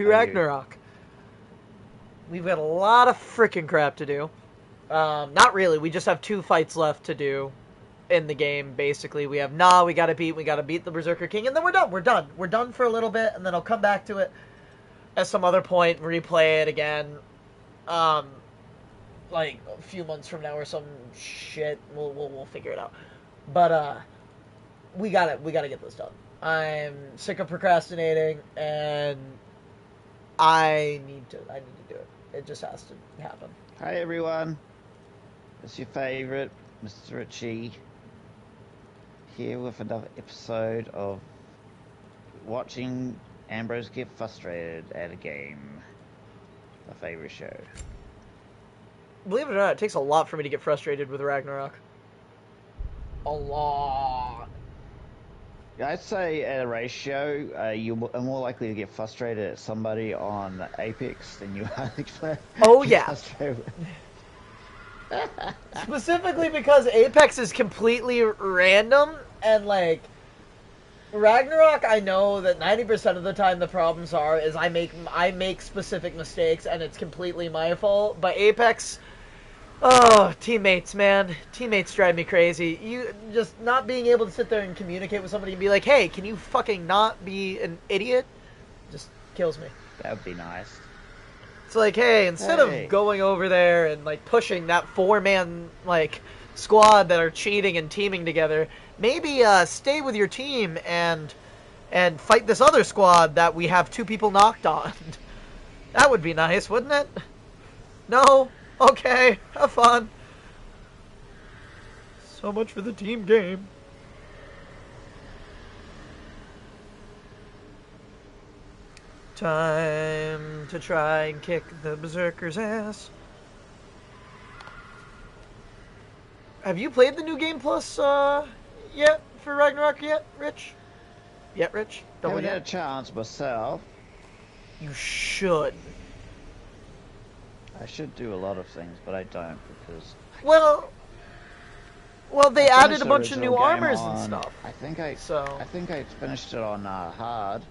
to Ragnarok. We've got a lot of freaking crap to do. Not really. We just have 2 fights left to do in the game, basically. We have we gotta beat the Berserker King, and then we're done. We're done for a little bit, and then I'll come back to it at some other point, replay it again. Like a few months from now or some shit. We'll figure it out. But we gotta get this done. I'm sick of procrastinating, and I need to do it. It just has to happen. Hi everyone, it's your favourite, Mr. Ritchie, here with another episode of watching Ambrose get frustrated at a game. My favourite show. Believe it or not, it takes a lot for me to get frustrated with Ragnarok. A lot. I'd say at a ratio, you're more likely to get frustrated at somebody on Apex than you are to oh yeah. Specifically because Apex is completely random, and like Ragnarok, I know that 90% of the time the problems is I make specific mistakes and it's completely my fault. But Apex, oh, teammates, man. Teammates drive me crazy. You just not being able to sit there and communicate with somebody and be like, hey, can you fucking not be an idiot? Just kills me. That would be nice. It's like, hey, instead of going over there and like pushing that 4-man like squad that are cheating and teaming together, maybe stay with your team and fight this other squad that we have 2 people knocked on. That would be nice, wouldn't it? No? Okay, have fun. So much for the team game. Time to try and kick the Berserker's ass. Have you played the new Game Plus yet for Ragnarok yet, Rich? Rich? Don't haven't had a chance myself. You should. I should do a lot of things, but I don't because. Well, they added a bunch of new armors and stuff. I think I finished it on hard,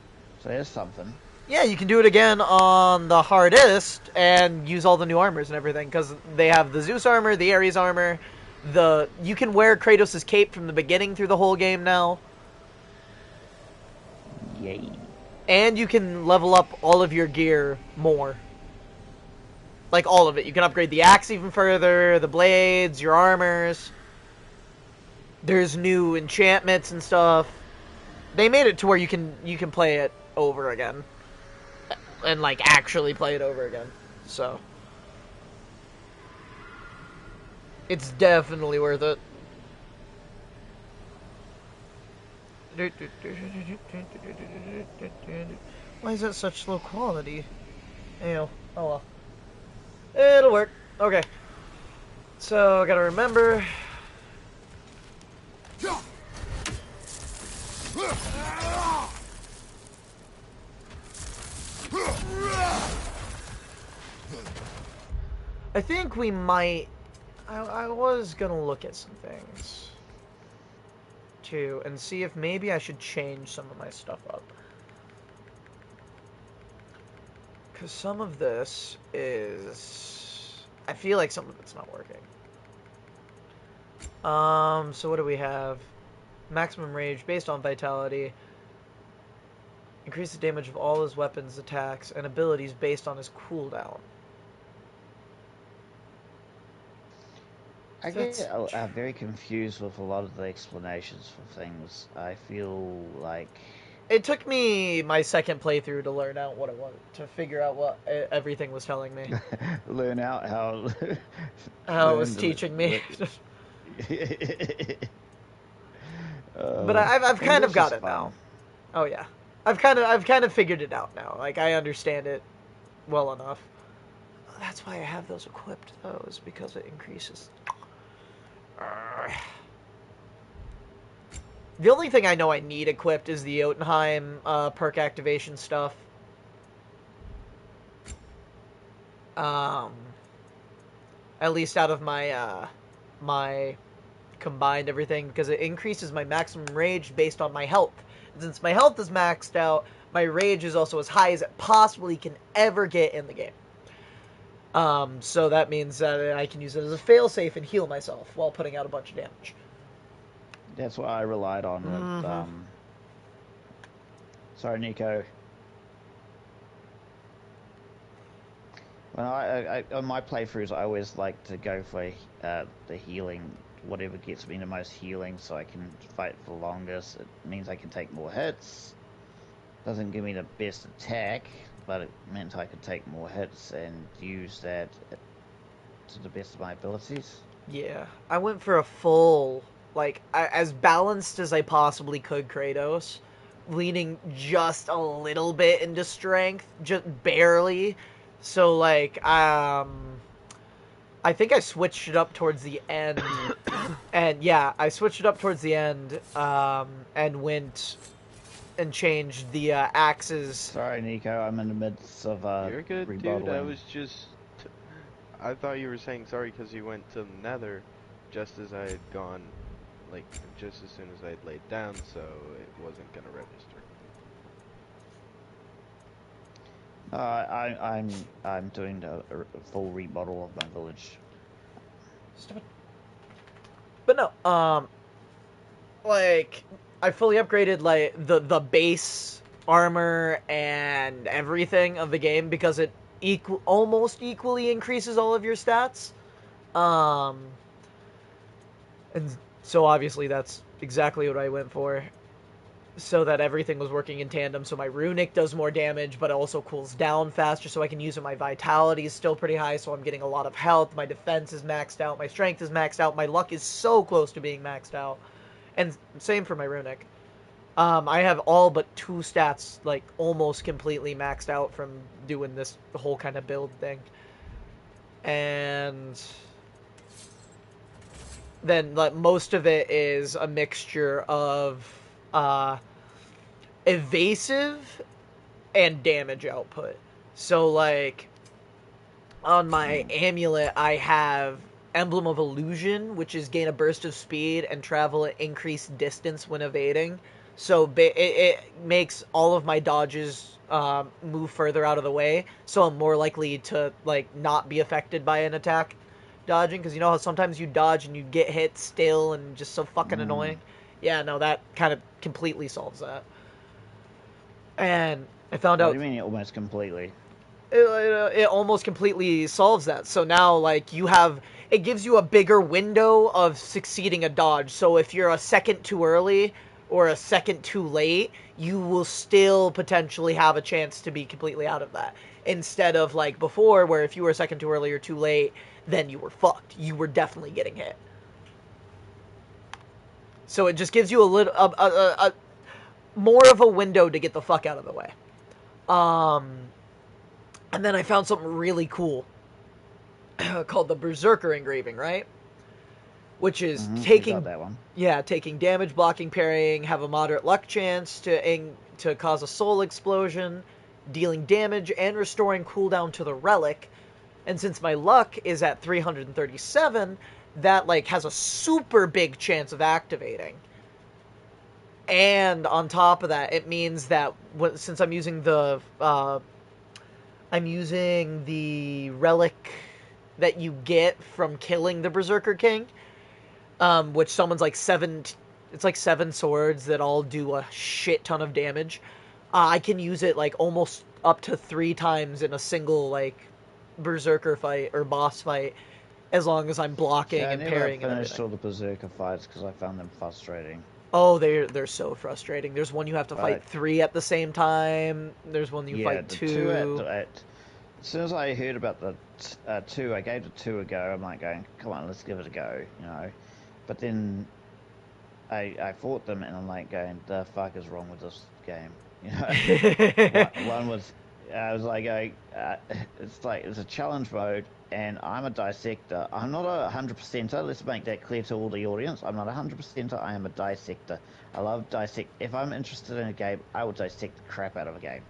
so there's something. Yeah, you can do it again on the hardest and use all the new armors and everything, because they have the Zeus armor, the Ares armor, you can wear Kratos' cape from the beginning through the whole game now. Yay. And you can level up all of your gear more. Like, all of it. You can upgrade the axe even further, the blades, your armors. There's new enchantments and stuff. They made it to where you can play it over again. And, like, actually play it over again. So. It's definitely worth it. Why is that such low quality? Ew. Oh well. It'll work. Okay. So, I gotta remember. I think we might... I was gonna look at some things too and see if maybe I should change some of my stuff up, because some of this is, I feel like some of it's not working. So what do we have? Maximum rage based on vitality. Increase the damage of all his weapons, attacks, and abilities based on his cooldown. I get very confused with a lot of the explanations for things. I feel like... It took me my second playthrough to learn out what it was, to figure out what everything was telling me. Learn out how... how it was teaching me. But I've kind of got it now. Oh yeah. I've kind of figured it out now. Like, I understand it well enough. That's why I have those equipped, though, is because it increases... The only thing I know I need equipped is the Jotunheim perk activation stuff. At least out of my my combined everything, because it increases my maximum rage based on my health. And since my health is maxed out, my rage is also as high as it possibly can ever get in the game. So that means that I can use it as a failsafe and heal myself while putting out a bunch of damage. That's what I relied on with, sorry, Nico. When I on my playthroughs, I always like to go for the healing, whatever gets me the most healing, so I can fight for the longest. It means I can take more hits. Doesn't give me the best attack, but it meant I could take more hits and use that to the best of my abilities. Yeah, I went for a full, like, as balanced as I possibly could Kratos, leaning just a little bit into strength, just barely. So, like, I think I switched it up towards the end. And yeah, I switched it up towards the end, and went and changed the axes. Sorry, Nico, I'm in the midst of You're good, remodeling. dude. I was just... I thought you were saying sorry because you went to the nether just as I had gone, like, just as soon as I had laid down, so it wasn't gonna register. I'm doing a full remodel of my village. Stupid. But no, like, I fully upgraded, like, the base armor and everything of the game because it almost equally increases all of your stats. And so obviously that's exactly what I went for. So that everything was working in tandem. So my runic does more damage, but it also cools down faster, so I can use it. My vitality is still pretty high, so I'm getting a lot of health. My defense is maxed out. My strength is maxed out. My luck is so close to being maxed out. And same for my runic. I have all but 2 stats, like, almost completely maxed out from doing this whole kind of build thing. And then, like, most of it is a mixture of evasive and damage output. So, like, on my amulet, I have Emblem of Illusion, which is gain a burst of speed and travel at increased distance when evading. So it makes all of my dodges move further out of the way, so I'm more likely to, like, not be affected by an attack dodging, because you know how sometimes you dodge and you get hit still and just so fucking annoying? Yeah, no, that kind of completely solves that. And I found out... What do you mean almost completely? It almost completely solves that. So now, like, it gives you a bigger window of succeeding a dodge. So if you're a second too early or a second too late, you will still potentially have a chance to be completely out of that. Instead of, like, before, where if you were a second too early or too late, then you were fucked. You were definitely getting hit. So it just gives you a little, more of a window to get the fuck out of the way. And then I found something really cool called the Berserker engraving, right? Which is taking that one. Yeah, taking damage, blocking, parrying, have a moderate luck chance to cause a soul explosion, dealing damage and restoring cooldown to the relic. And since my luck is at 337, that, like, has a super big chance of activating. And on top of that, it means that since I'm using the relic that you get from killing the Berserker King, which summons like 7 swords that all do a shit ton of damage. I can use it, like, almost up to 3 times in a single, like, Berserker fight or boss fight, as long as I'm blocking and parrying. I never finished all the Berserker fights because I found them frustrating. Oh, they're so frustrating. There's one you have to fight 3 at the same time. There's one you fight 2. As soon as I heard about the 2, I gave the 2 a go. I'm like going, come on, let's give it a go, you know. But then I fought them and I'm like going, the fuck is wrong with this game? You know, one was, I was like going, it's a challenge mode, and I'm a dissector. I'm not a 100%er. Let's make that clear to all the audience. I'm not a 100%er. I am a dissector. I love dissect. If I'm interested in a game, I will dissect the crap out of a game.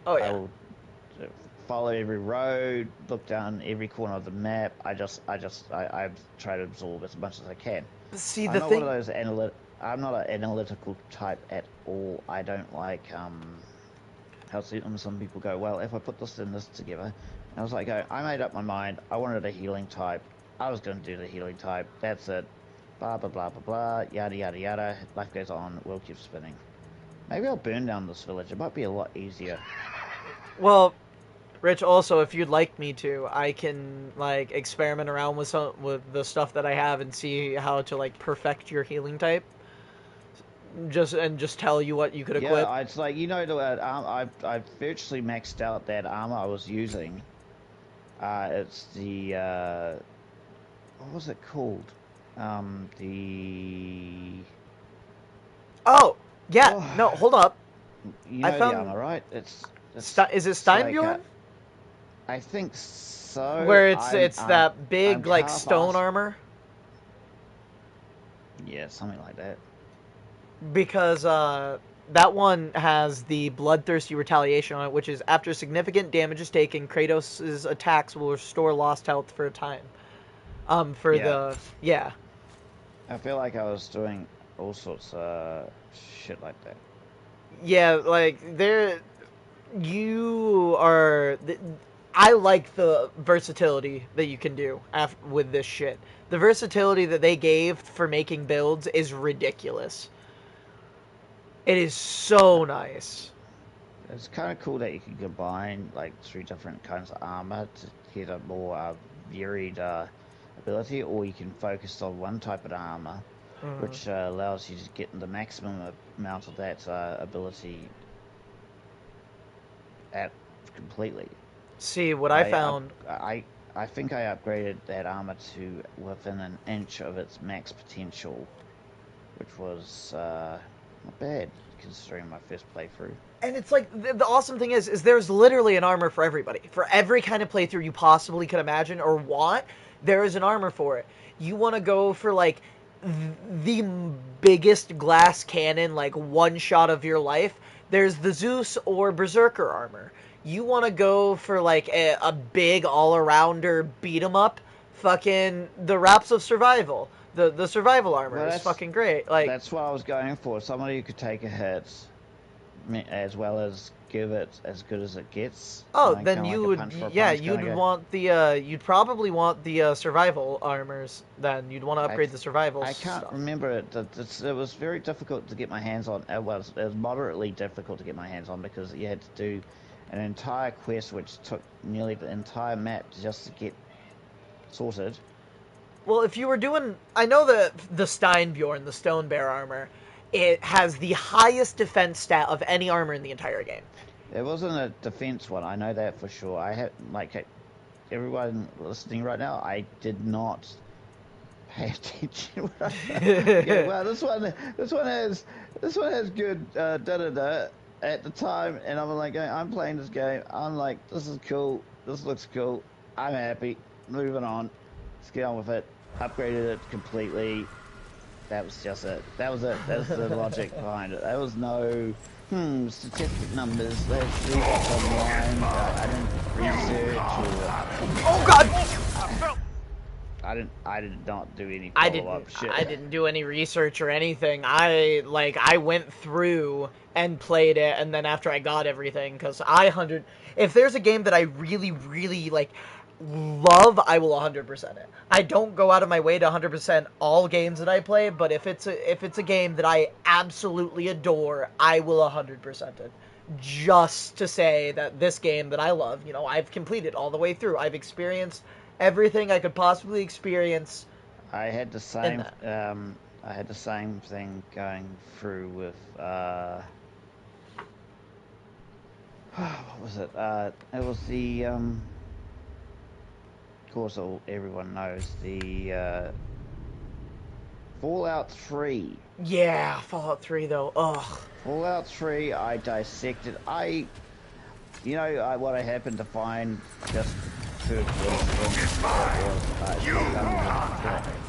Oh yeah. I will follow every road, look down every corner of the map. I try to absorb as much as I can. See, I'm not one of those I'm not an analytical type at all. I don't like how some people go, well, if I put this and this together, and I was like, I made up my mind. I wanted a healing type. I was going to do the healing type. That's it. Blah, blah, blah, blah, blah. Yada, yada, yada. Life goes on. World keeps spinning. Maybe I'll burn down this village. It might be a lot easier. Well, Rich, also, if you'd like me to, I can, like, experiment around with with the stuff that I have and see how to, like, perfect your healing type. Just tell you what you could equip. Yeah, it's like, you know, I've virtually maxed out that armor I was using. It's the, what was it called? Oh, yeah, no, hold up. You know the armor, right? It's is it Steinbjorn? I think so. Where it's that big, like, stone armor? Yeah, something like that. Because that one has the Bloodthirsty Retaliation on it, which is after significant damage is taken, Kratos' attacks will restore lost health for a time. Yeah. I feel like I was doing all sorts of shit like that. Yeah, like, I like the versatility that you can do with this shit. The versatility that they gave for making builds is ridiculous. It is so nice. It's kind of cool that you can combine, like, 3 different kinds of armor to get a more varied ability, or you can focus on one type of armor, which allows you to get the maximum amount of that ability completely. See, what I found... I think I upgraded that armor to within an inch of its max potential, which was not bad, considering my first playthrough. And it's like, the awesome thing is there's literally an armor for everybody. For every kind of playthrough you possibly could imagine or want, there is an armor for it. You want to go for, like, the biggest glass cannon, like, one shot of your life, there's the Zeus or Berserker armor. You want to go for, like, a big all-arounder beat-em-up, fucking the Wraps of Survival. The survival armor is fucking great. Like, that's what I was going for. Somebody who could take a hit as well as give it as good as it gets. Oh, then you would, yeah, you'd probably want the survival armors. Then you'd want to upgrade the survival. I can't remember it. It was very difficult to get my hands on. It was moderately difficult to get my hands on because you had to do an entire quest, which took nearly the entire map just to get sorted. Well, if you were doing... I know that the Steinbjorn, the Stone Bear armor, it has the highest defense stat of any armor in the entire game. It wasn't a defense one, I know that for sure. I had, like, everyone listening right now, I did not pay attention. Okay, well, this one has good da-da-da at the time, and I'm like, I'm playing this game, I'm like, this is cool, this looks cool, I'm happy, moving on. Let's get on with it. Upgraded it completely. That was just it. That was it. That's the logic behind it. There was no statistic numbers. Let's see what's online. I didn't research or... Oh god! I did not do any follow-up shit. I didn't do any research or anything. I went through and played it, and then after I got everything, because if there's a game that I really, really, like, love, I will 100% it. I don't go out of my way to 100% all games that I play, but if it's a game that I absolutely adore, I will 100% it. Just to say that this game that I love, you know, I've completed all the way through. I've experienced everything I could possibly experience. I had the same thing going through with what was it? It was the of course, everyone knows the Fallout 3. Yeah, Fallout 3 though. Ugh. Fallout 3, I dissected. What I happened to find just through coincidence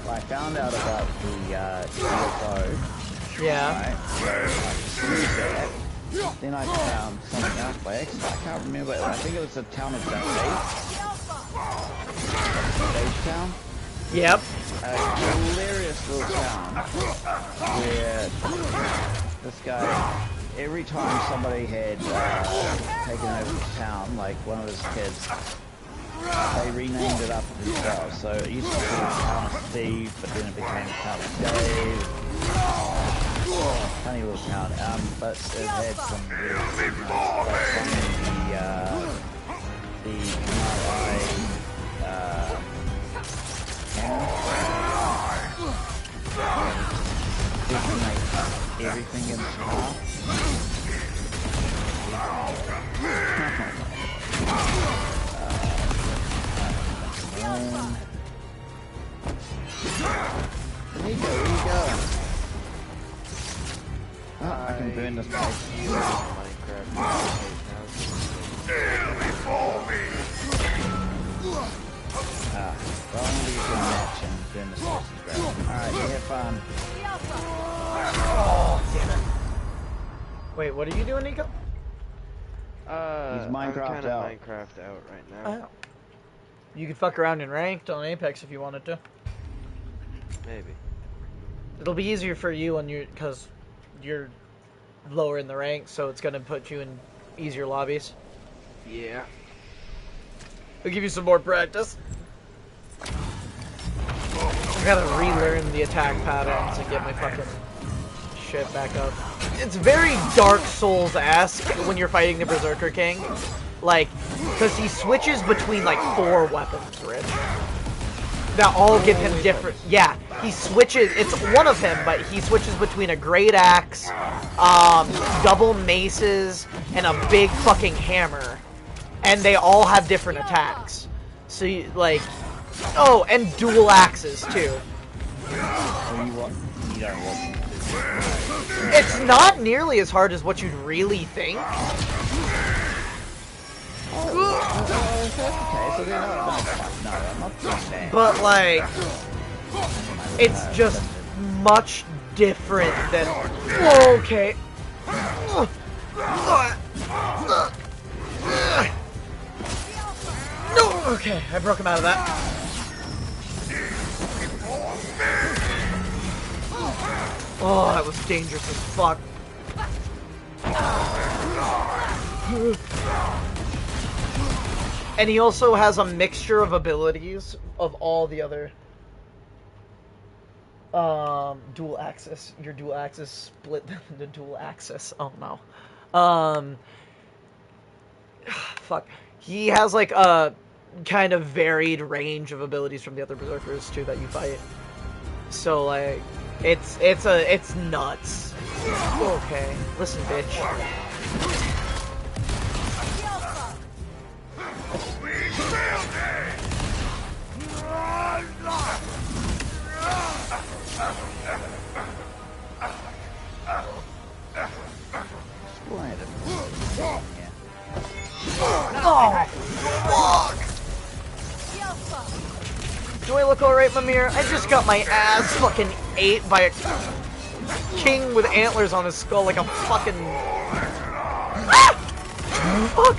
I found out about the UFO. Yeah. Right? Then I found something else by accident. I can't remember. I think it was the town of Dundee. Town? Yep. A hilarious little town where this guy every time somebody had taken over the town, like one of his kids, they renamed it after themselves. So it used to be Town of Steve, but then it became Town of Dave. Funny little town, but it had some really nice stuff from the detonate everything in half. Nico, where you going? Oh, I can burn this place. Minecraft. Well, I'm gonna get a match and burn this place as well. Alright, you have fun. Oh, damn it. Wait, what are you doing, Nico? He's Minecraft I'm kind out. of Minecraft out right now. Oh. You could fuck around in ranked on Apex if you wanted to. Maybe. It'll be easier for you on your, because you're lower in the rank, so it's gonna put you in easier lobbies. Yeah. It'll give you some more practice. I gotta relearn the attack patterns and get my fucking shit back up. It's very Dark Souls-esque when you're fighting the Berserker King. Like, because he switches between like 4 weapons, Rich. That all give him different... Yeah, he switches... It's one of him, but he switches between a great axe, double maces, and a big fucking hammer. And they all have different attacks. So, you, like... Oh, and dual axes, too. It's not nearly as hard as what you'd really think. But, like, it's just much different than... Okay. No! Okay, I broke him out of that. Oh, that was dangerous as fuck. And he also has a mixture of abilities of all the other dual axis. Your dual axis split them into dual axis. Oh no. Fuck. He has like a kind of varied range of abilities from the other berserkers too that you fight. So like it's nuts. Okay. Listen, bitch. Oh, fuck! Do I look alright, Mimir? I just got my ass fucking ate by a king with antlers on his skull like a fucking... Ah! Fuck!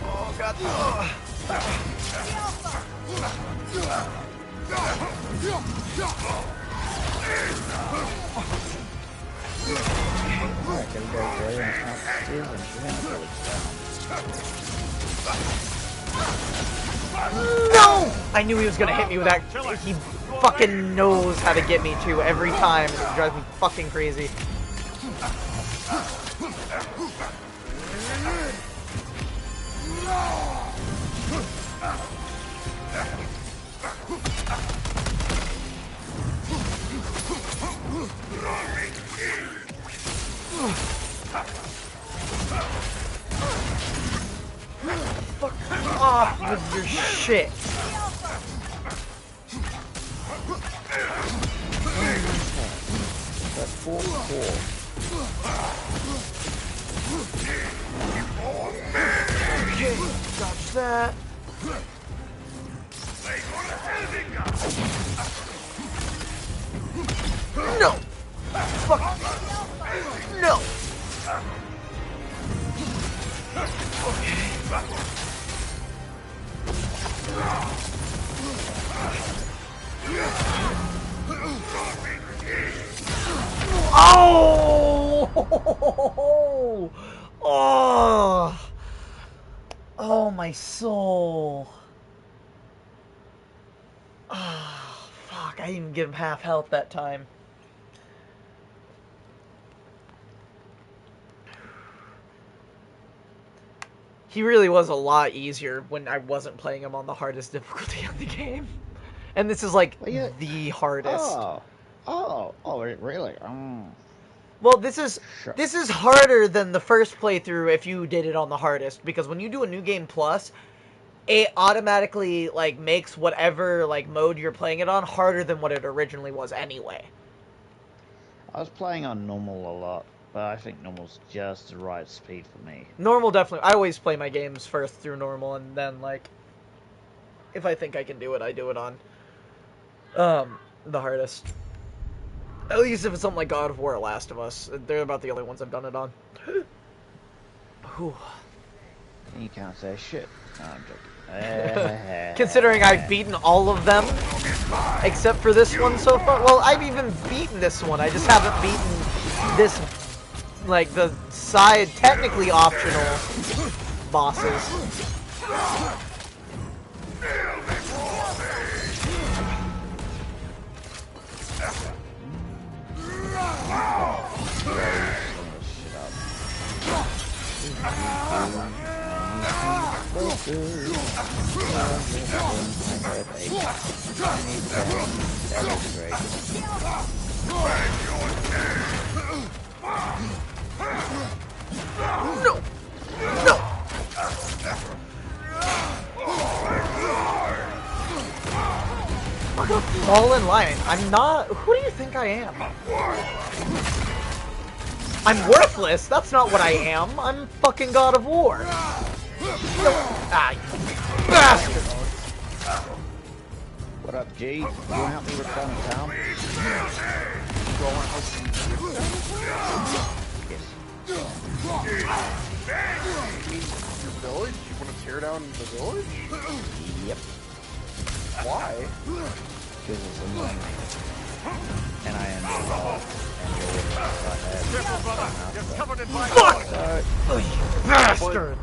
Oh, God. No! I knew he was gonna hit me with that. He fucking knows how to get me too every time. It drives me fucking crazy. Fuck off with your shit. That's 4-4. Okay, dodge that. No! Fuck! No! Okay. my soul. Ah, fuck, I didn't even give him half health that time. He really was a lot easier when I wasn't playing him on the hardest difficulty of the game. And this is like the hardest. Really? Well, this is Sure. harder than the first playthrough if you did it on the hardest, because when you do a new game plus, it automatically like makes whatever like mode you're playing it on harder than what it originally was anyway. I was playing on normal a lot, but I think normal's just the right speed for me. Normal, definitely. I always play my games first through normal, and then like if I think I can do it, I do it on the hardest. At least if it's something like God of War or Last of Us. They're about the only ones I've done it on. Whew. You can't say shit. No, I'm joking. Considering I've beaten all of them, except for this one so far. Well, I've even beaten this one. I just haven't beaten this, like, the side, technically optional bosses. No! No! I'm gonna fall in line. I'm not... Who do you think I am? I'm worthless. That's not what I am. I'm fucking God of War. Ah, you bastard! What up, G? You wanna help me return to town? Do I want to help you? Yes. Your village? You want to tear down the village? Yep. Why? Because it's annoying me. And I am involved. You're covered in my Fuck! Bastard!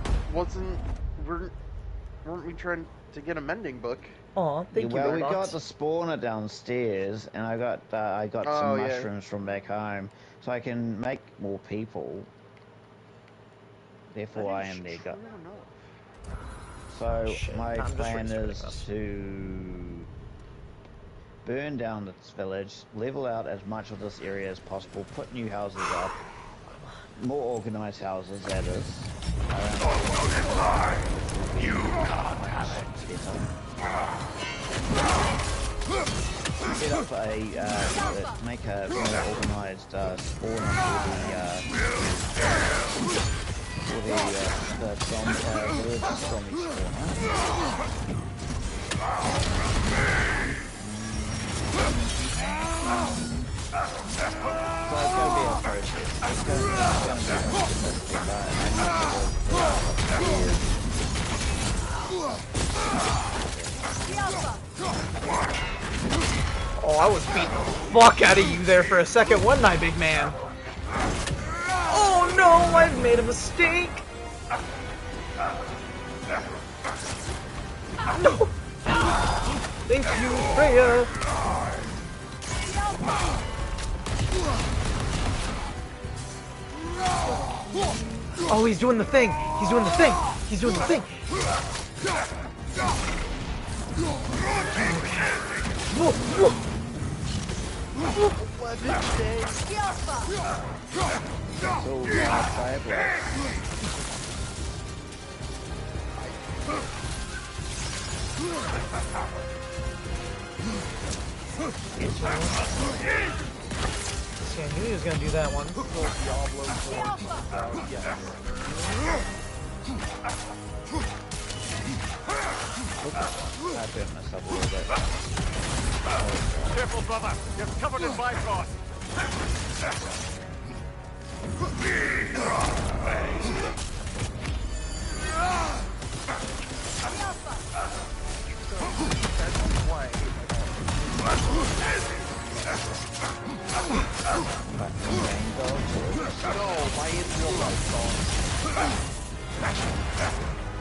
Weren't we trying to get a mending book? Aw, thank you, Well, we Redbox. got the spawner downstairs, and I got some mushrooms from back home, so I can make more people. Therefore, I am their god. So Shit, my I'm just plan restarting is this. to burn down this village, level out as much of this area as possible, put new houses up, more organized houses, that is. You can't have it. Set up a, make a more organized spawner for the village zombie spawner. So it's going to be a process. It's going to be Oh, I was beating the fuck out of you there for a second, wasn't I, big man? Oh no, I've made a mistake! No! Thank you, Freya! Oh, he's doing the thing! He's doing the thing! He's doing the thing! Whoa, whoa. See, I knew he was gonna do that one. I burnt myself a little bit. Careful, brother. You're covered in bifrost.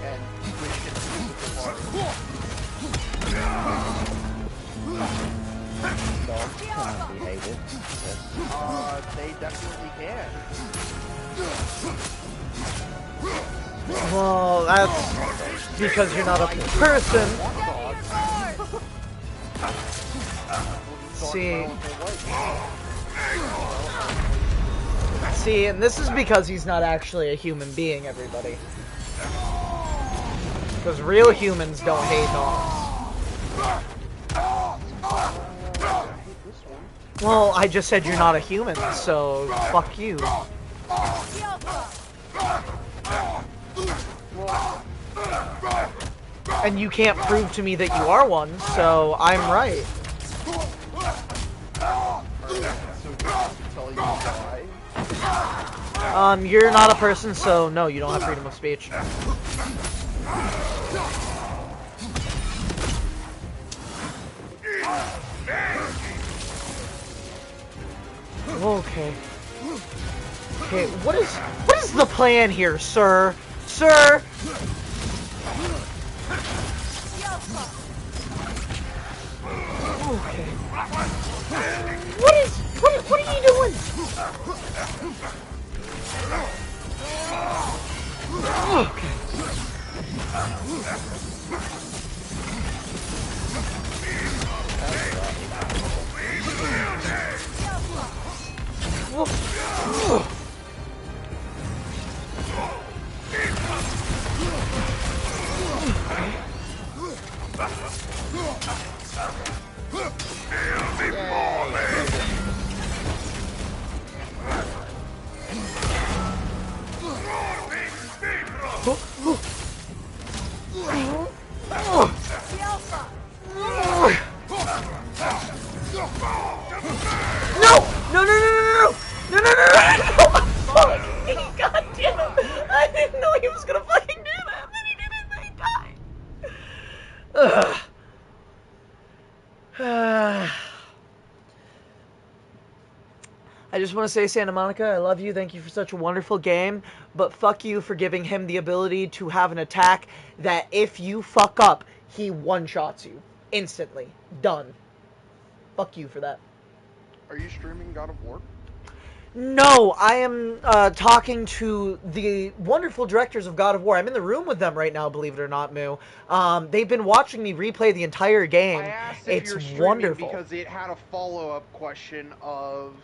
and wish him physical harm. Dogs cannot be hated. They definitely can. Well, that's because you're not a person. See, and this is because he's not actually a human being, everybody. Because real humans don't hate dogs. Well, I just said you're not a human, so fuck you. And you can't prove to me that you are one, so I'm right. You're not a person, so no, you don't have freedom of speech. Okay. Okay, what is the plan here, sir? Sir! Okay. What are you doing? Okay. I just want to say, Santa Monica, I love you. Thank you for such a wonderful game. But fuck you for giving him the ability to have an attack that if you fuck up, he one-shots you. Instantly. Done. Fuck you for that. Are you streaming God of War? No, I am talking to the wonderful directors of God of War. I'm in the room with them right now, believe it or not, Moo. They've been watching me replay the entire game. I asked if It's you're streaming wonderful. because it had a follow-up question of...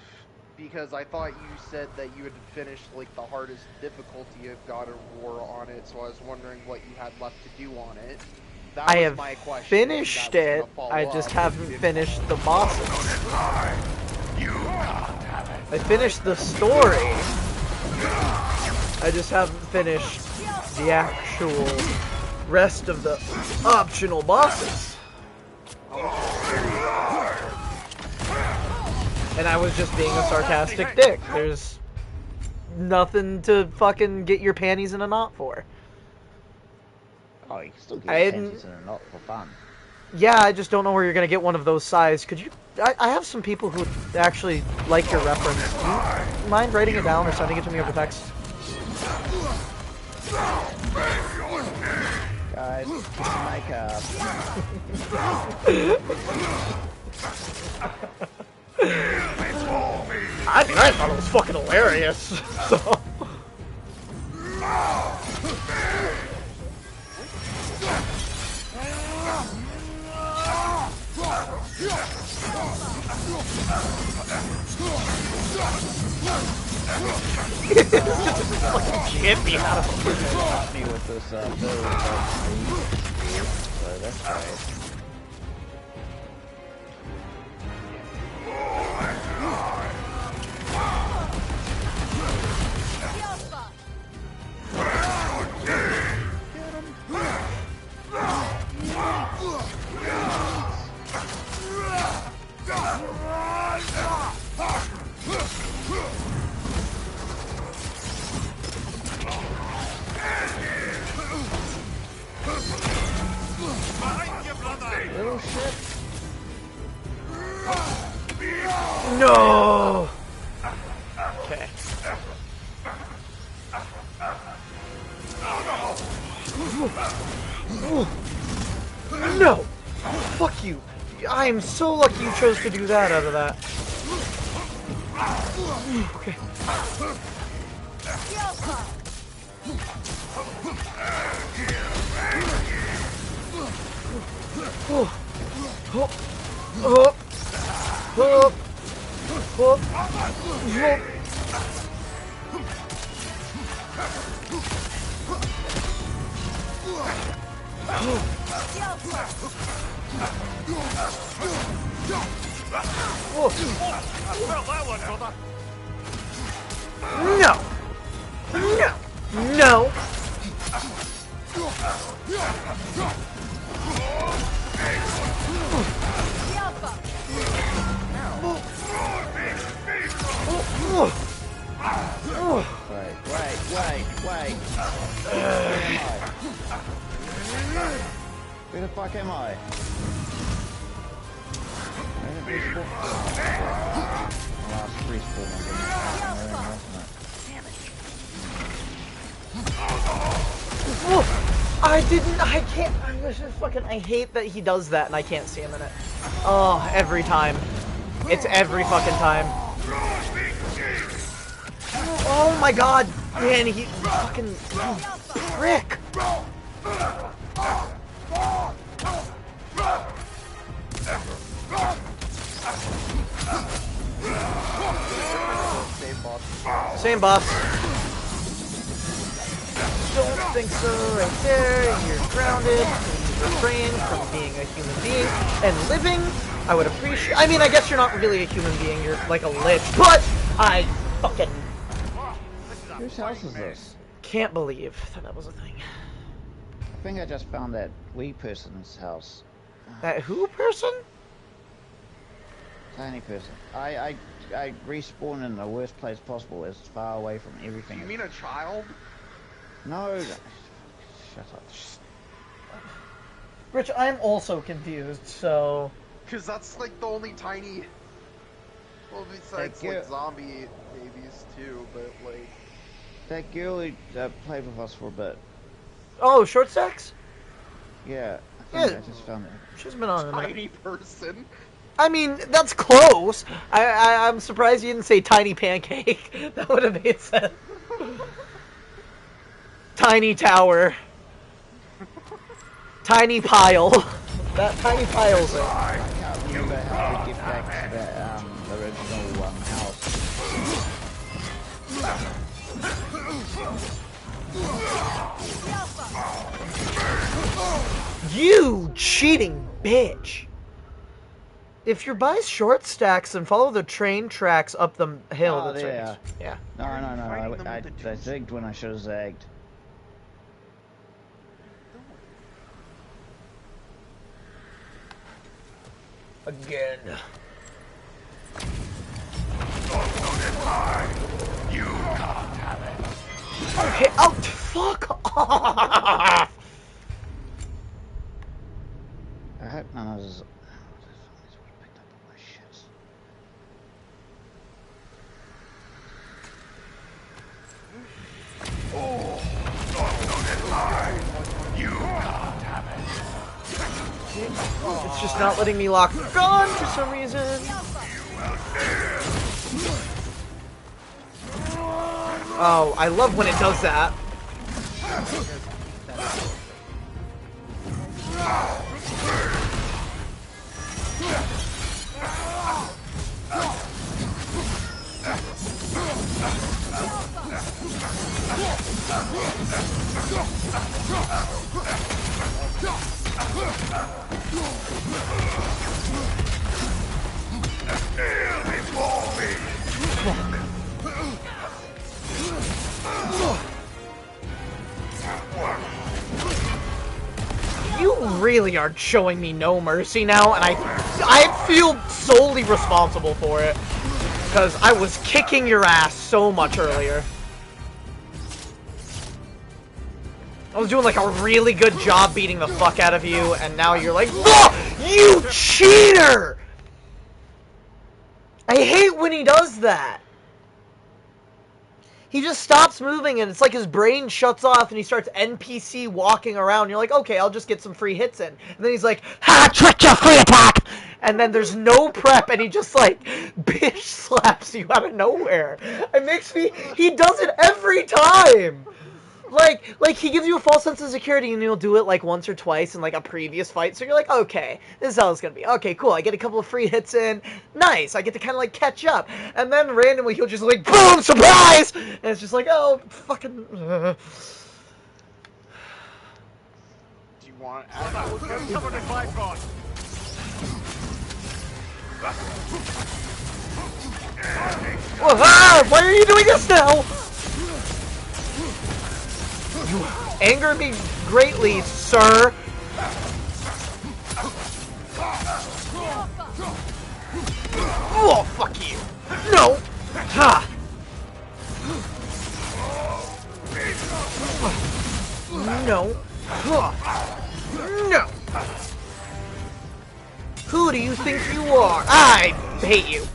Because I thought you said that you had finished, like, the hardest difficulty of God of War on it, so I was wondering what you had left to do on it. That I was have my question. finished it, I just haven't finished the bosses. I finished the story. I just haven't finished the actual rest of the optional bosses. And I was just being a sarcastic dick. There's nothing to fucking get your panties in a knot for. Oh, you can still get panties in a knot for fun. Yeah, I just don't know where you're gonna get one of those size. Could you... I have some people who actually like your reference. Do you mind writing it down or sending it to me over text? Guys, kiss my makeup. I thought it was fucking hilarious. So... Get me out of here. Got me with this build so that's great. Little shit. No. Okay. No! Fuck you! I am so lucky you chose to do that out of that. Okay. Oh. Oh. Oh. Oh. Oh. Oh. Well, that one, brother. No! No! No! Wait. Where the fuck am I? Last respawn. I can't, I hate that he does that and I can't see him in it. Oh, every time. It's every fucking time. Oh my god, man, he fucking prick. Same boss. Don't think so, right there. You're grounded. Please refrain from being a human being and living. I would appreciate. I mean, I guess you're not really a human being. You're like a lich, but I fucking Whose house is this? can't believe that was a thing. I think I just found that wee person's house. That who person? Tiny person. I respawn in the worst place possible, as far away from everything. You mean a child? No. Shut up. Rich, I'm also confused, so... Because that's like the only tiny... Well, besides like zombie babies too, but like... That girl who played with us for a bit. Oh, short stacks? Yeah. I Yeah. just found it. She's been on a minute. Tiny person? I mean, that's close. I'm surprised you didn't say tiny pancake. That would have made sense. Tiny tower. Tiny pile. That tiny pile's it. I can't remember how to get back to that original house. You cheating bitch. If you're by short stacks, then follow the train tracks up the hill. Oh, that's there. right. Yeah. No. Fighting them I with the zigged when I should have zagged. Again. You can't have it. Okay, oh, fuck off! I hope none of us. Somebody's would have picked up all my shit. You can't have it. It's just not letting me lock the gun for some reason. Oh, I love when it does that. You really are showing me no mercy now, and I feel solely responsible for it. Because I was kicking your ass so much earlier. I was doing like a really good job beating the fuck out of you, and now you're like, oh, you cheater! I hate when he does that. he just stops moving, and it's like his brain shuts off, and he starts NPC walking around. You're like, okay, I'll just get some free hits in. And then he's like, ha, trick you, free attack! And then there's no prep, and he just, like, bitch slaps you out of nowhere. It makes me... He does it every time! Like, he gives you a false sense of security, and he'll do it, like, once or twice in, like, a previous fight. So you're like, okay, this is how it's gonna be. Okay, cool, I get a couple of free hits in. Nice, I get to kind of, like, catch up. And then randomly he'll just, like, boom, surprise! And it's just like, oh, fucking... Do you want... Cover the bipod. Ah, why are you doing this now? You anger me greatly, sir. Oh, fuck you. No. Ha. No. No. Who do you think you are? I hate you.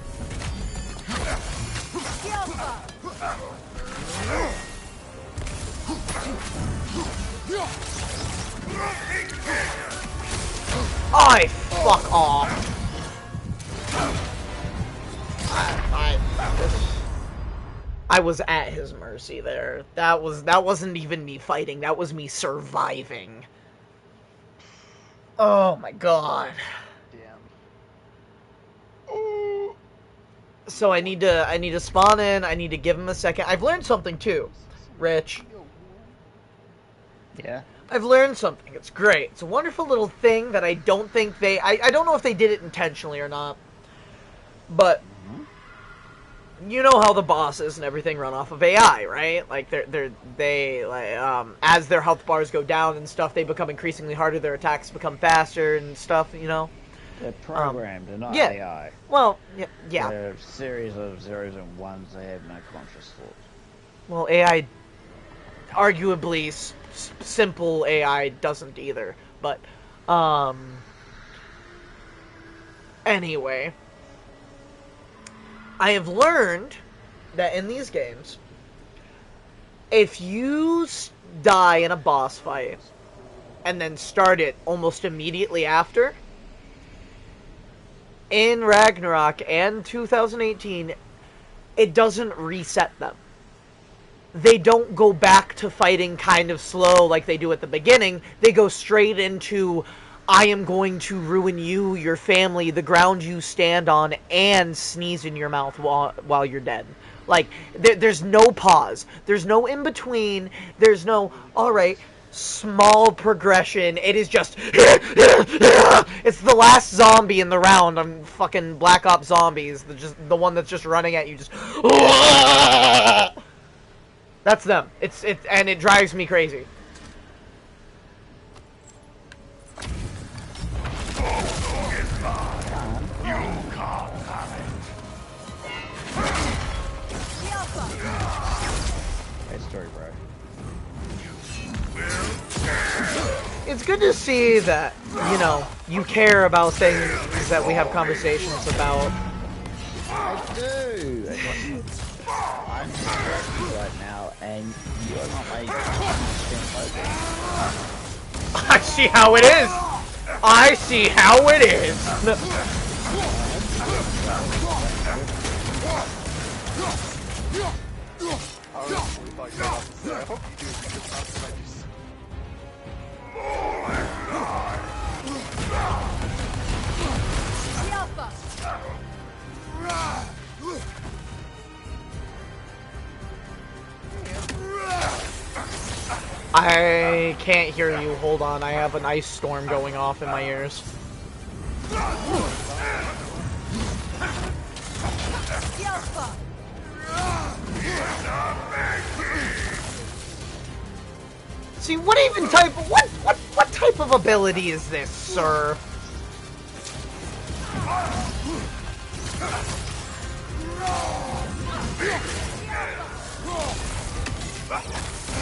I fuck off. I was at his mercy there. That wasn't even me fighting. That was me surviving. Oh my god. Damn. So I need to spawn in. I need to give him a second. I've learned something too, Rich. Yeah. I've learned something. It's great. It's a wonderful little thing that I don't think they... I don't know if they did it intentionally or not. But... You know how the bosses and everything run off of AI, right? Like, as their health bars go down and stuff, they become increasingly harder, their attacks become faster and stuff, you know? They're programmed, they're not yeah. AI. Well, yeah. They're a series of zeros and ones, they have no conscious thought. Well, AI, arguably, simple AI doesn't either. But, anyway... I have learned that in these games, if you die in a boss fight and then start it almost immediately after, in Ragnarok and 2018, it doesn't reset them. They don't go back to fighting kind of slow like they do at the beginning. They go straight into... I am going to ruin you, your family, the ground you stand on, and sneeze in your mouth while you're dead. Like, there's no pause. There's no in-between. There's no, alright, small progression. It is just... It's the last zombie in the round on fucking Black Ops Zombies. The one that's just running at you, just... That's them. And it drives me crazy. Great story, bro. It's good to see that, you know, you care about things that we have conversations about. I do! I'm distracted right now, and you're not my focus. I see how it is! I see how it is! I hope you do because that's what I just... I can't hear you. Hold on. I have an ice storm going off in my ears. See, what even type... What type of ability is this, sir?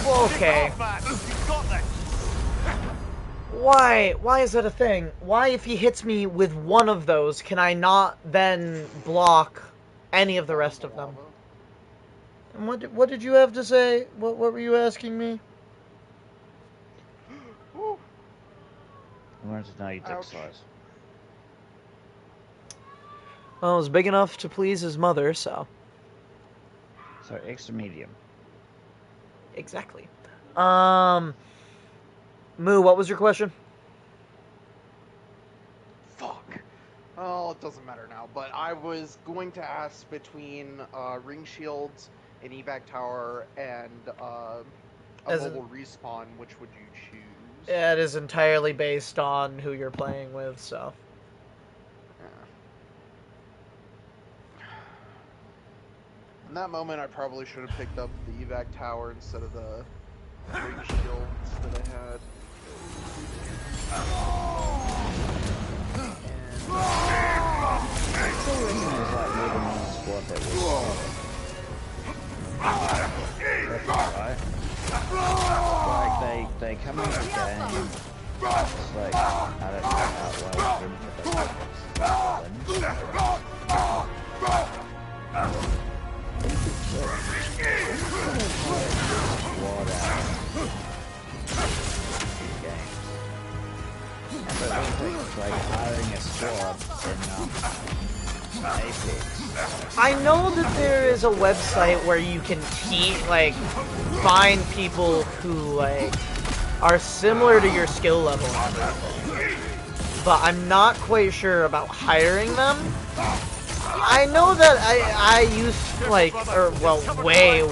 Okay. Why is that a thing? Why, if he hits me with one of those, can I not then block any of the rest of them? And what did you have to say? What were you asking me? Whew. I wanted to know your dick Ouch. size. Well, it was big enough to please his mother, so. So extra medium. Exactly. Moo, what was your question? Fuck. Oh, it doesn't matter now. But I was going to ask between ring shields, an evac tower, and a As in- mobile respawn. Which would you choose? It is entirely based on who you're playing with, so. In that moment, I probably should have picked up the evac tower instead of the ring shields that I had. I still reckon there's like more than one squad that was. That's right. Like they come into the game. It's like I don't know how well them for like hiring a squad in Apex. I know that there is a website where you can find people who, like, are similar to your skill level and everything. But I'm not quite sure about hiring them. I know that I used to, like, way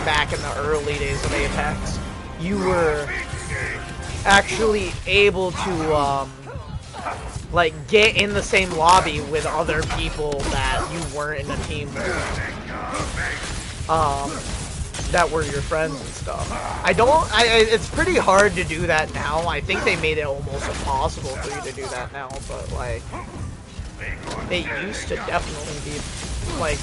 back in the early days of Apex, you were actually able to, like, get in the same lobby with other people that you weren't in a team with, that were your friends and stuff. It's pretty hard to do that now. I think they made it almost impossible for you to do that now, but, like, it used to definitely be, like,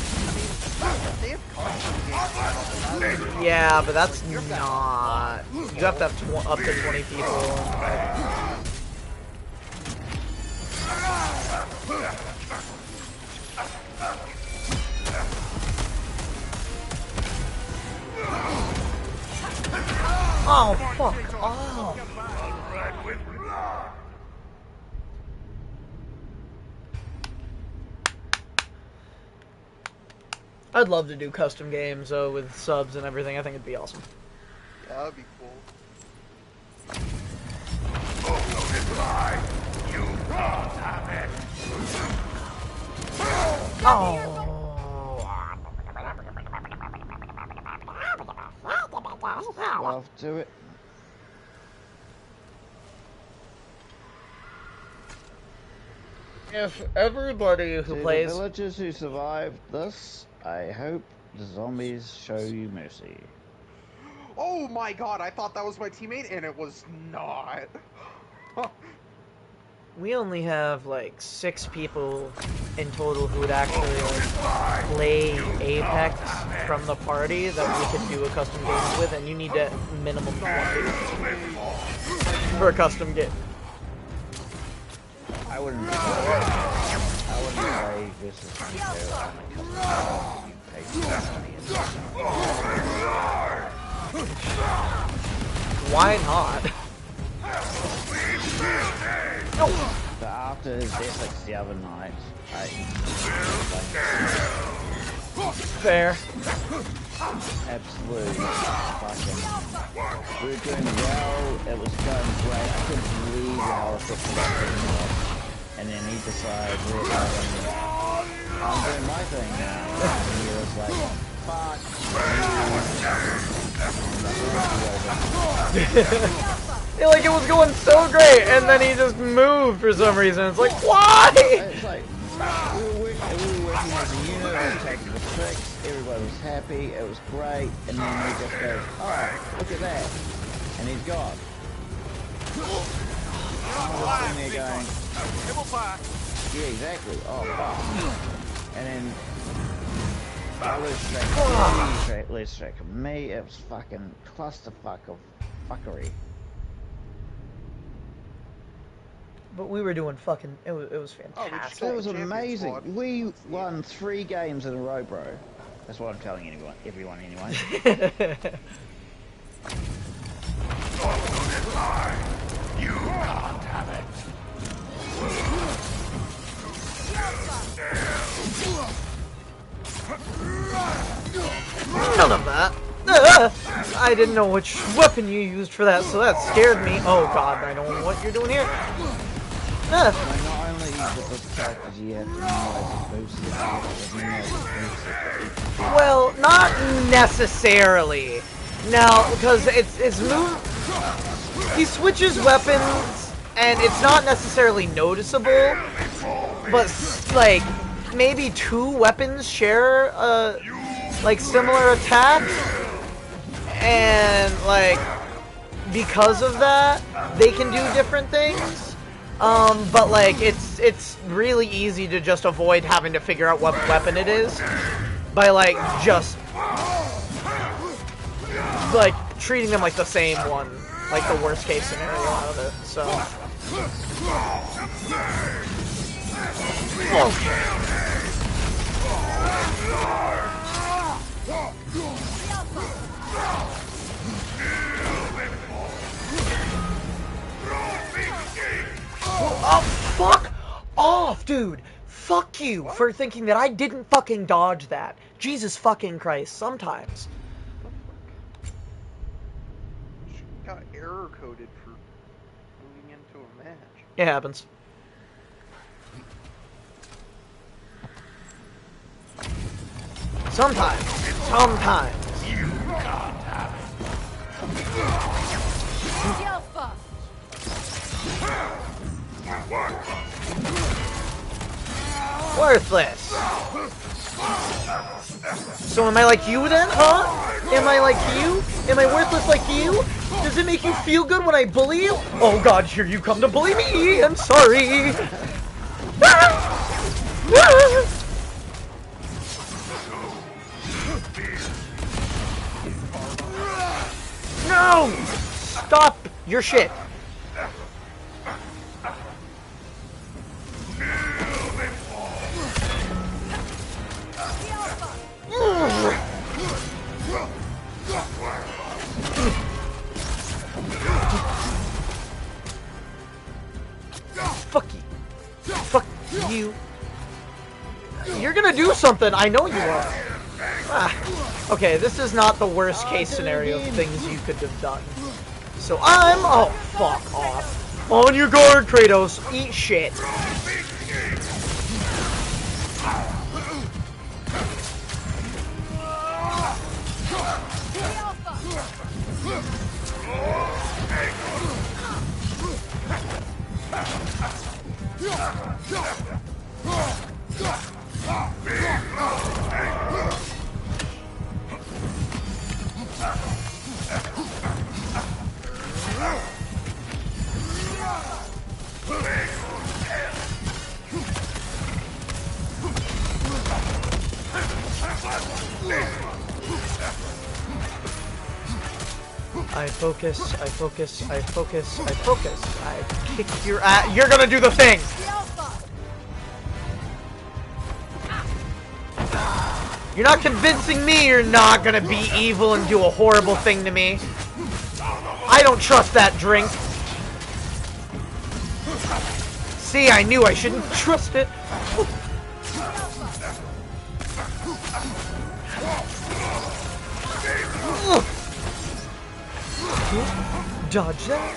yeah, but that's not, you have to have up to 20 people. Oh, fuck off. I'd love to do custom games, though, with subs and everything. I think it'd be awesome. Yeah, that'd be cool. Love to it. If everybody who To plays... the villagers who survived this, I hope the zombies show you mercy. Oh my god, I thought that was my teammate, and it was not. We only have, like, 6 people in total who would actually, like, play Apex from the party that we could do a custom game with, and you need a minimum 20 for a custom game. I wouldn't say this is unfair on a custom game. You pay Why not? No. But after his death the other night, Fair. Absolutely fucking. We were doing well, it was going great, I couldn't believe how effective that was. And then he decided, I'm doing my thing now. And he was like, fuck. Like, it was going so great, and then he just moved for some reason. It's like, why? It's like, we were working as a unit, I was taking the tricks, everybody was happy, it was great, and then he just goes, oh, look at that. And he's gone. I'm just sitting there going, yeah, exactly, oh, fuck. And then, I lose track of me, it was fucking clusterfuck of fuckery. But we were doing fucking, it was fantastic. It was amazing. We won 3 games in a row, bro. That's what I'm telling everyone anyway. You can't have it. None of that. I didn't know which weapon you used for that, so that scared me. Oh god, I don't know what you're doing here. Not only with this character, you have to memorize his moveset, Well, not necessarily. Now, because it's move. He switches weapons, and it's not necessarily noticeable. But like, maybe 2 weapons share like similar attacks, and like because of that, they can do different things. But like it's really easy to just avoid having to figure out what weapon it is by like just like treating them like the same one, like the worst case scenario out of it. So oh, fuck off, dude! Fuck you for thinking that I didn't fucking dodge that. Jesus fucking Christ, sometimes. Got error coded for moving into a match. It happens. Sometimes. You can't have Worthless. So am I like you then, huh? Am I like you? Am I worthless like you? Does it make you feel good when I bully you? Oh god, here you come to bully me! I'm sorry! No! Stop your shit! Fuck you. Fuck you. You're gonna do something, I know you are. Ah. Okay, this is not the worst case scenario of things you could have done. So oh, fuck off. On your guard, Kratos. Eat shit. I focus, I focus, I focus, I focus. I kick your ass. You're gonna do the thing! You're not convincing me you're not gonna be evil and do a horrible thing to me. I don't trust that drink. See, I knew I shouldn't trust it. Dodge that.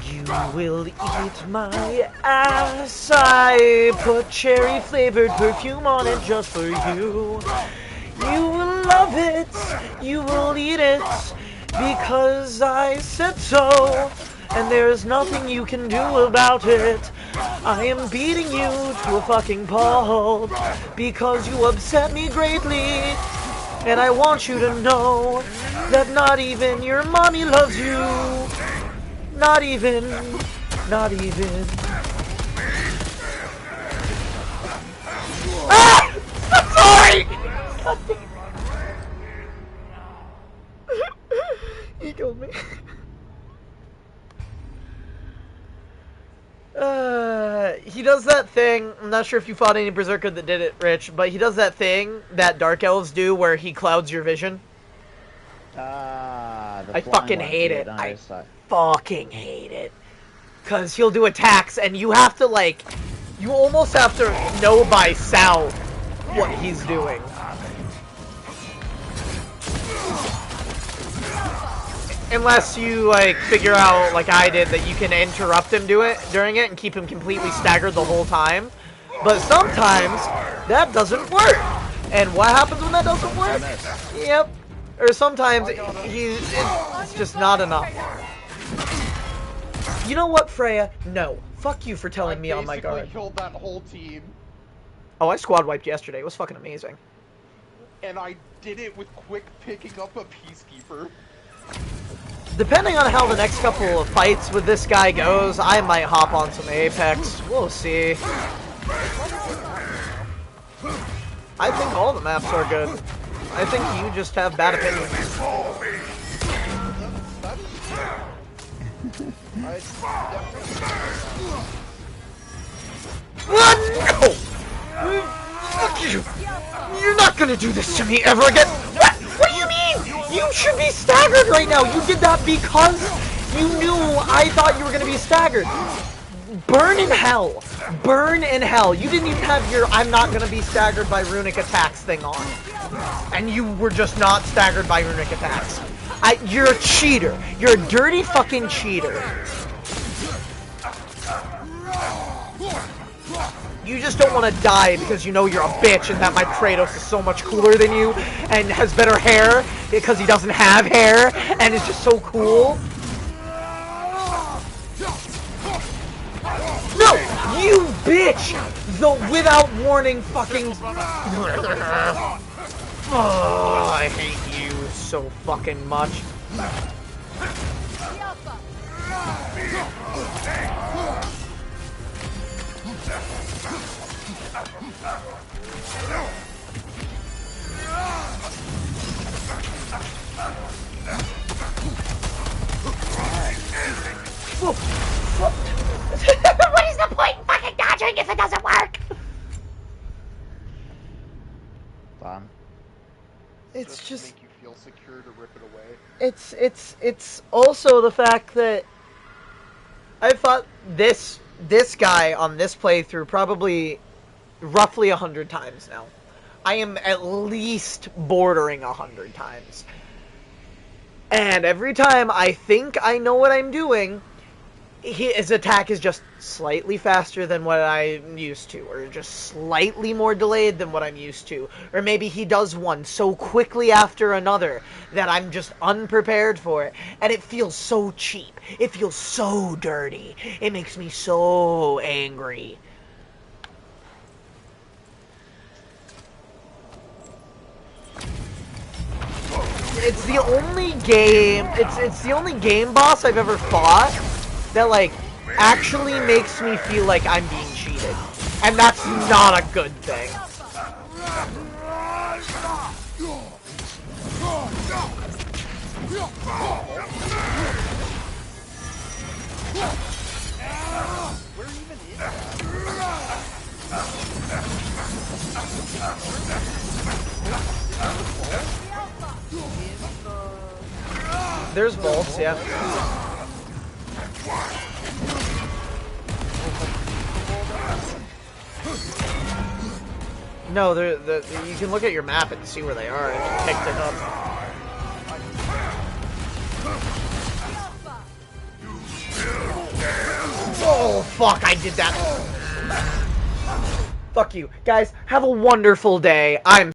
You will eat my ass. I put cherry flavored perfume on it just for you. You will love it. You will eat it. Because I said so, and there's nothing you can do about it. I am beating you to a fucking pulp, because you upset me greatly. And I want you to know that not even your mommy loves you. Not even. Ah! I'm sorry! He killed me. He does that thing. I'm not sure if you fought any Berserker that did it, Rich, but he does that thing that Dark Elves do where he clouds your vision. The I fucking one. hate Yeah, it. no, I it's like- fucking hate it. Because he'll do attacks, and you have to, like, you almost have to know by sound what he's doing. Unless you, like, figure out, like I did, that you can interrupt him during it and keep him completely staggered the whole time. But sometimes, that doesn't work. And what happens when that doesn't work? Yep. Or sometimes, it's just not enough. You know what, Freya? No. Fuck you for telling me on my guard. I killed that whole team. Oh, I squad wiped yesterday. It was fucking amazing. And I did it with quick picking up a Peacekeeper. Depending on how the next couple of fights with this guy goes, I might hop on some Apex. We'll see. I think all the maps are good. I think you just have bad opinions. What? No! Fuck you! You're not gonna do this to me ever again! What? What do you mean? You should be staggered right now! You did that because you knew I thought you were gonna be staggered. Burn in hell. Burn in hell. You didn't even have your I'm not gonna be staggered by runic attacks thing on. And you were just not staggered by runic attacks. You're a cheater. You're a dirty fucking cheater. You just don't want to die because you know you're a bitch and that my Kratos is so much cooler than you and has better hair because he doesn't have hair and is just so cool. No! You bitch! The without warning fucking... Oh, I hate you so fucking much. What is the point in fucking dodging if it doesn't work? Fun. It's just to make you feel secure to rip it away. it's also the fact that I fought this guy on this playthrough probably roughly 100 times now. I am at least bordering 100 times. And every time I think I know what I'm doing, his attack is just slightly faster than what I'm used to, or just slightly more delayed than what I'm used to, or maybe he does one so quickly after another that I'm just unprepared for it, and it feels so cheap. It feels so dirty. It makes me so angry. It's the only game, it's the only game boss I've ever fought that, like, actually makes me feel like I'm being cheated. And that's not a good thing. Where even is that? There's bolts, yeah. No, you can look at your map and see where they are if you picked it up. Oh, fuck, I did that. Fuck you. Guys, have a wonderful day. I'm